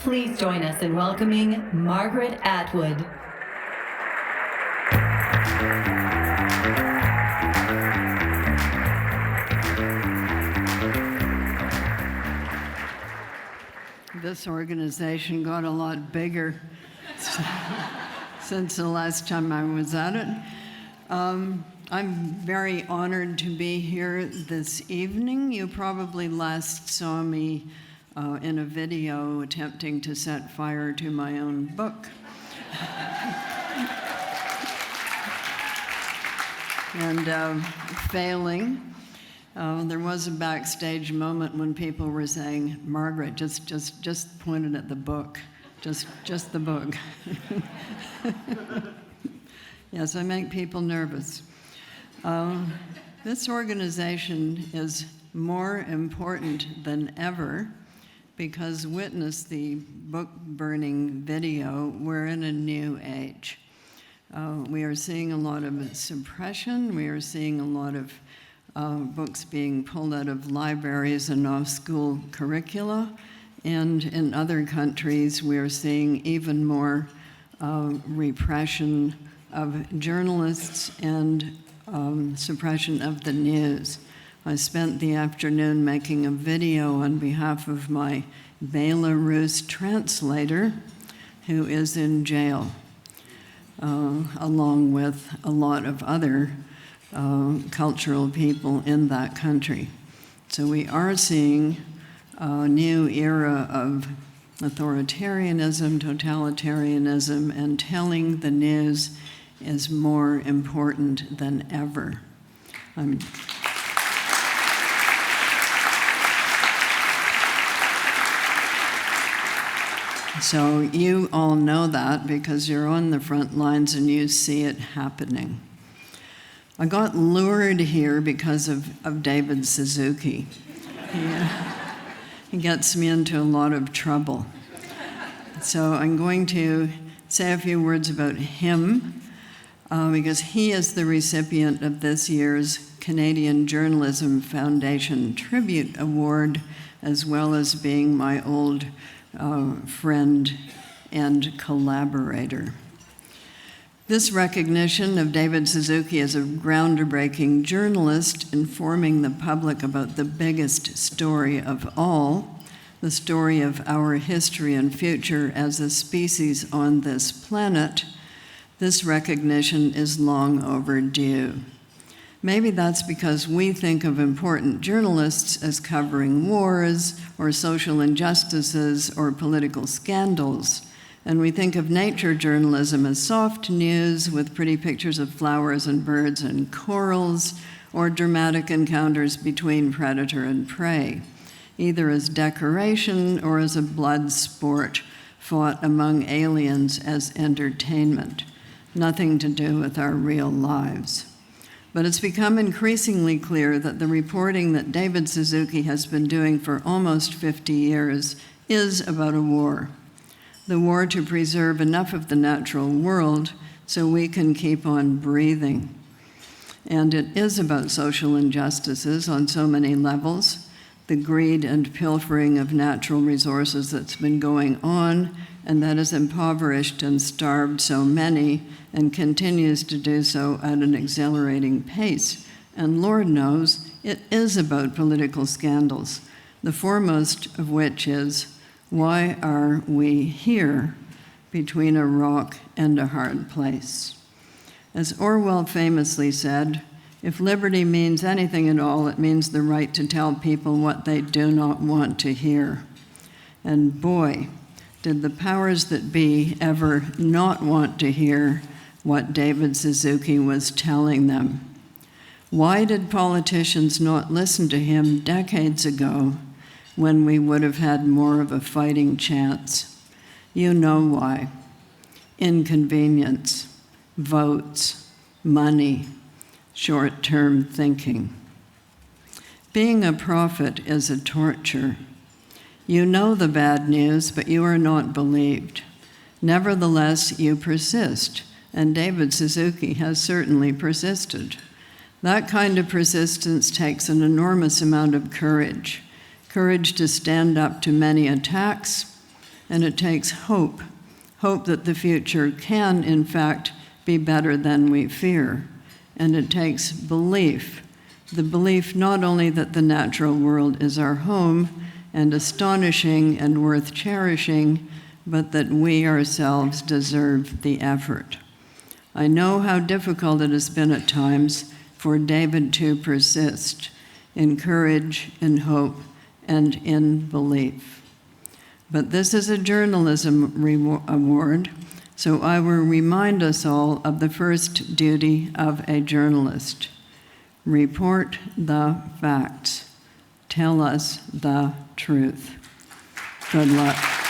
Please join us in welcoming Margaret Atwood. This organization got a lot bigger since the last time I was at it. I'm very honored to be here this evening. You probably last saw me in a video attempting to set fire to my own book. And failing. There was a backstage moment when people were saying, "Margaret, just point it at the book, just the book." Yes, I make people nervous. This organization is more important than ever because, witness the book-burning video, we're in a new age. We are seeing a lot of suppression. We are seeing a lot of books being pulled out of libraries and off school curricula. And in other countries, we are seeing even more repression of journalists and suppression of the news. I spent the afternoon making a video on behalf of my Belarus translator, who is in jail, along with a lot of other cultural people in that country. So we are seeing a new era of authoritarianism, totalitarianism, and telling the news is more important than ever. So you all know that because you're on the front lines and you see it happening. I got lured here because of David Suzuki. He gets me into a lot of trouble. So I'm going to say a few words about him because he is the recipient of this year's Canadian Journalism Foundation Tribute Award, as well as being my old friend and collaborator. This recognition of David Suzuki as a groundbreaking journalist informing the public about the biggest story of all, the story of our history and future as a species on this planet, this recognition is long overdue. Maybe that's because we think of important journalists as covering wars or social injustices or political scandals. And we think of nature journalism as soft news with pretty pictures of flowers and birds and corals, or dramatic encounters between predator and prey, either as decoration or as a blood sport fought among aliens as entertainment. Nothing to do with our real lives. But it's become increasingly clear that the reporting that David Suzuki has been doing for almost 50 years is about a war. The war to preserve enough of the natural world so we can keep on breathing. And it is about social injustices on so many levels, the greed and pilfering of natural resources that's been going on and that has impoverished and starved so many and continues to do so at an exhilarating pace. And Lord knows, it is about political scandals, the foremost of which is, why are we here between a rock and a hard place? As Orwell famously said, if liberty means anything at all, it means the right to tell people what they do not want to hear. And boy, did the powers that be ever not want to hear what David Suzuki was telling them. Why did politicians not listen to him decades ago when we would have had more of a fighting chance? You know why. Inconvenience, votes, money, short-term thinking. Being a prophet is a torture. You know the bad news, but you are not believed. Nevertheless, you persist, and David Suzuki has certainly persisted. That kind of persistence takes an enormous amount of courage to stand up to many attacks and it takes hope that the future can, in fact, be better than we fear. And it takes belief, the belief not only that the natural world is our home and astonishing and worth cherishing, but that we ourselves deserve the effort. I know how difficult it has been at times for David to persist in courage, in hope, and in belief. But this is a journalism award, so I will remind us all of the first duty of a journalist. Report the facts. Tell us the truth. Good luck.